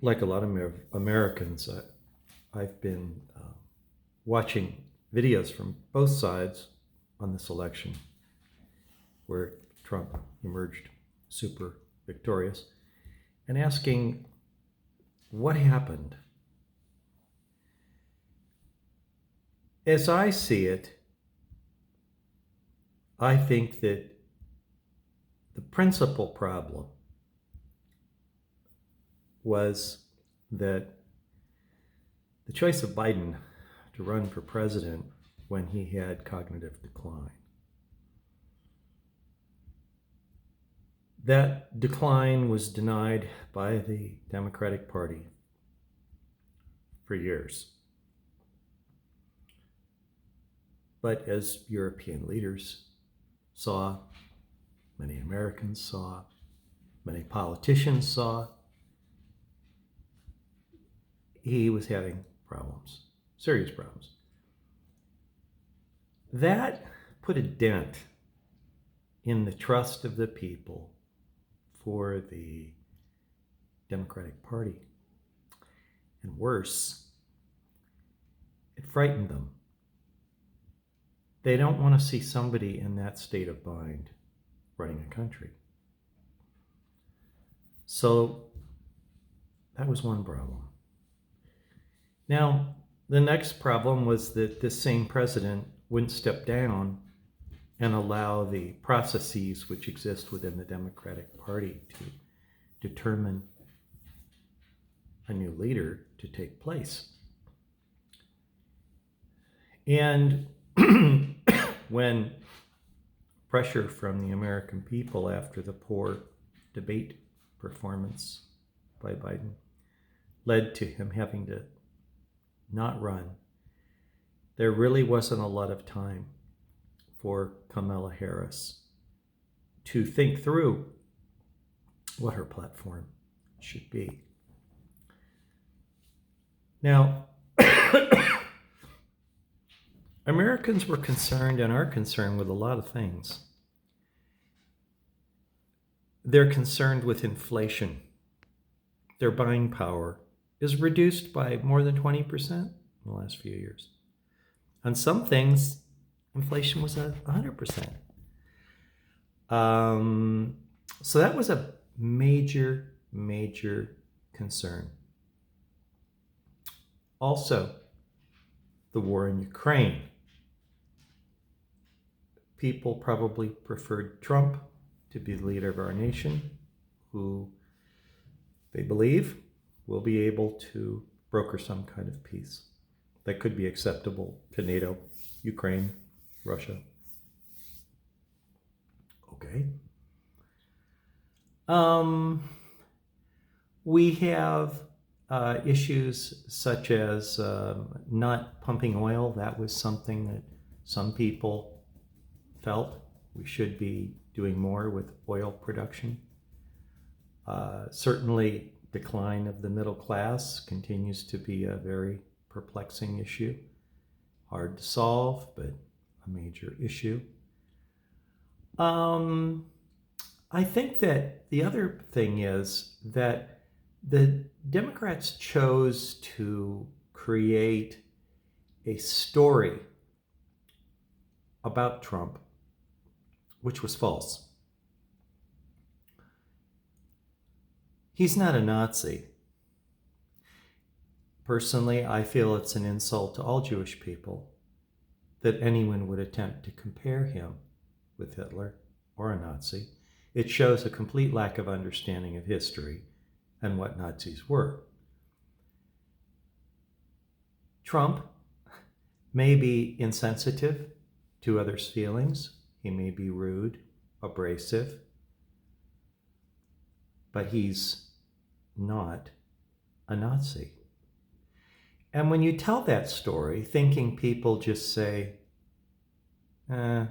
like a lot of Americans, I've been watching videos from both sides on this election where Trump emerged super victorious and asking what happened. As I see it, I think that the principal problem was that the choice of Biden to run for president when he had cognitive decline. That decline was denied by the Democratic Party for years. But as European leaders saw, many Americans saw, many politicians saw, he was having problems, serious problems. That put a dent in the trust of the people for the Democratic Party. And worse, it frightened them. They don't want to see somebody in that state of mind running a country. So that was one problem. Now, the next problem was that this same president wouldn't step down and allow the processes which exist within the Democratic Party to determine a new leader to take place. And when pressure from the American people after the poor debate performance by Biden led to him having to not run, there really wasn't a lot of time for Kamala Harris to think through what her platform should be. Now, Americans were concerned and are concerned with a lot of things. They're concerned with inflation. Their buying power is reduced by more than 20% in the last few years. On some things, inflation was at 100%. So that was a major, major concern. Also, the war in Ukraine. People probably preferred Trump to be the leader of our nation, who they believe will be able to broker some kind of peace that could be acceptable to NATO, Ukraine, Russia. Okay. We have issues such as not pumping oil. That was something that some people felt we should be doing more with oil production. Certainly, decline of the middle class continues to be a very perplexing issue. Hard to solve, but a major issue. I think that the other thing is that the Democrats chose to create a story about Trump, which was false. He's not a Nazi. Personally, I feel it's an insult to all Jewish people that anyone would attempt to compare him with Hitler or a Nazi. It shows a complete lack of understanding of history and what Nazis were. Trump may be insensitive to others' feelings. He may be rude, abrasive, but he's not a Nazi. And when you tell that story, thinking people just say, no.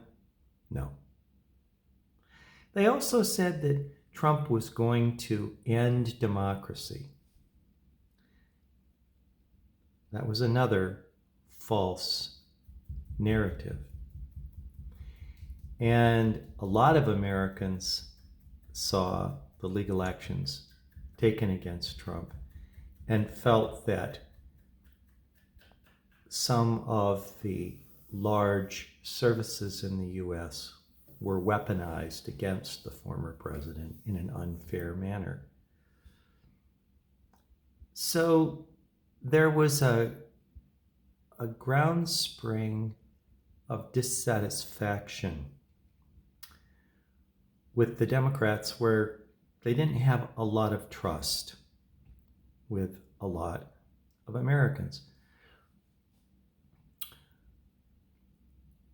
They also said that Trump was going to end democracy. That was another false narrative. And a lot of Americans saw the legal actions taken against Trump and felt that some of the large services in the U.S. were weaponized against the former president in an unfair manner. So there was a groundspring of dissatisfaction with the Democrats where they didn't have a lot of trust with a lot of Americans.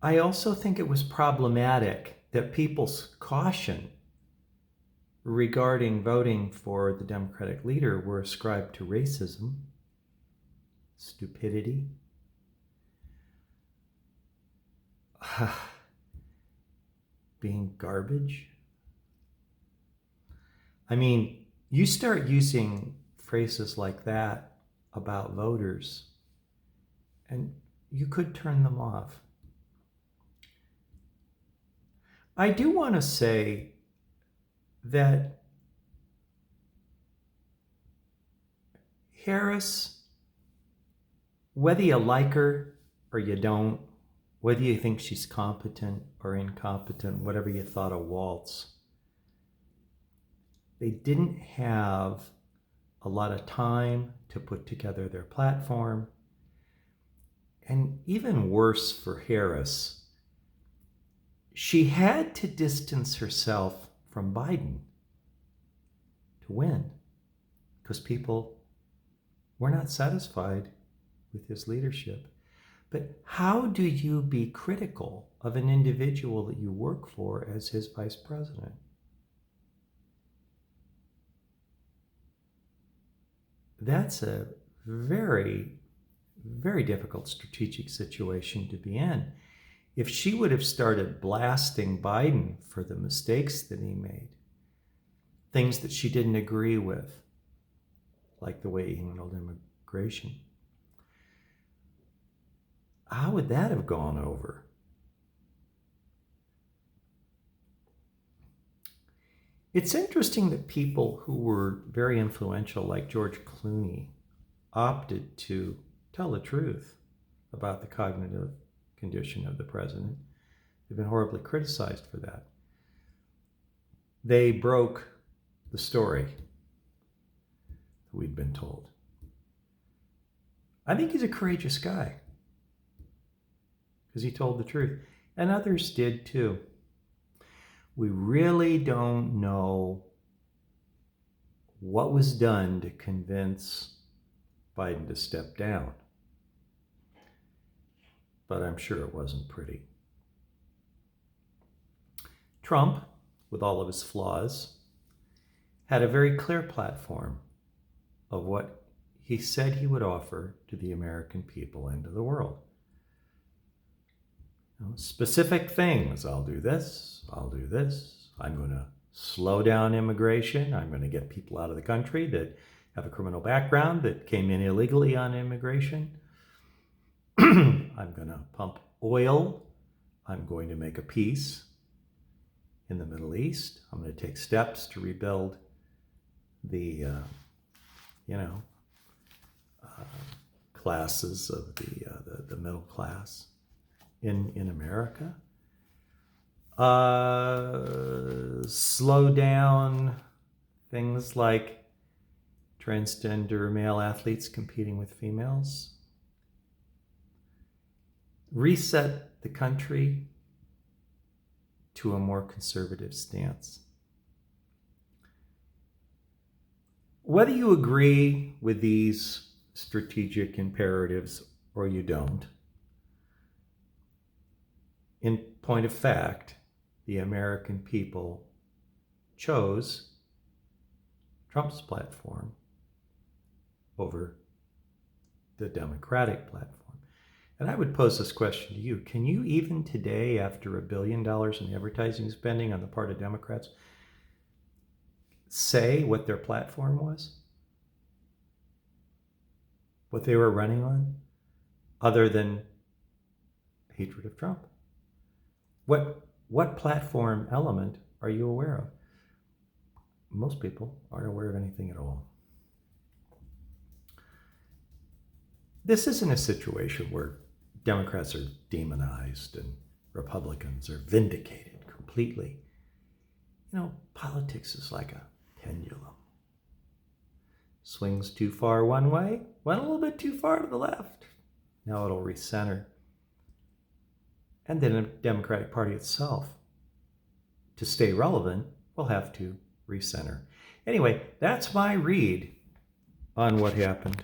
I also think it was problematic that people's caution regarding voting for the Democratic leader were ascribed to racism, stupidity, being garbage. I mean, you start using phrases like that about voters, and you could turn them off. I do want to say that Harris, whether you like her or you don't, whether you think she's competent or incompetent, whatever you thought of Waltz, they didn't have a lot of time to put together their platform. And even worse for Harris, she had to distance herself from Biden to win because people were not satisfied with his leadership. But how do you be critical of an individual that you work for as his vice president? That's a very, very difficult strategic situation to be in. If she would have started blasting Biden for the mistakes that he made, things that she didn't agree with, like the way he handled immigration, how would that have gone over? It's interesting that people who were very influential, like George Clooney, opted to tell the truth about the cognitive condition of the president. They've been horribly criticized for that. They broke the story that we'd been told. I think he's a courageous guy because he told the truth, and others did too. We really don't know what was done to convince Biden to step down, but I'm sure it wasn't pretty. Trump, with all of his flaws, had a very clear platform of what he said he would offer to the American people and to the world. Specific things. I'll do this. I'll do this. I'm going to slow down immigration. I'm going to get people out of the country that have a criminal background that came in illegally on immigration. I'm going to pump oil. I'm going to make a peace in the Middle East. I'm going to take steps to rebuild the, classes of the middle class in America. Slow down things like transgender male athletes competing with females. Reset the country to a more conservative stance. Whether you agree with these strategic imperatives or you don't, in point of fact, the American people chose Trump's platform over the Democratic platform. And I would pose this question to you. Can you even today, after $1 billion in advertising spending on the part of Democrats, say what their platform was? What they were running on? Other than hatred of Trump? What platform element are you aware of? Most people aren't aware of anything at all. this isn't a situation where Democrats are demonized and Republicans are vindicated completely. You know, politics is like a pendulum. Swings too far one way, went a little bit too far to the left. Now it'll recenter. And then the Democratic Party itself, to stay relevant, will have to recenter. Anyway, that's my read on what happened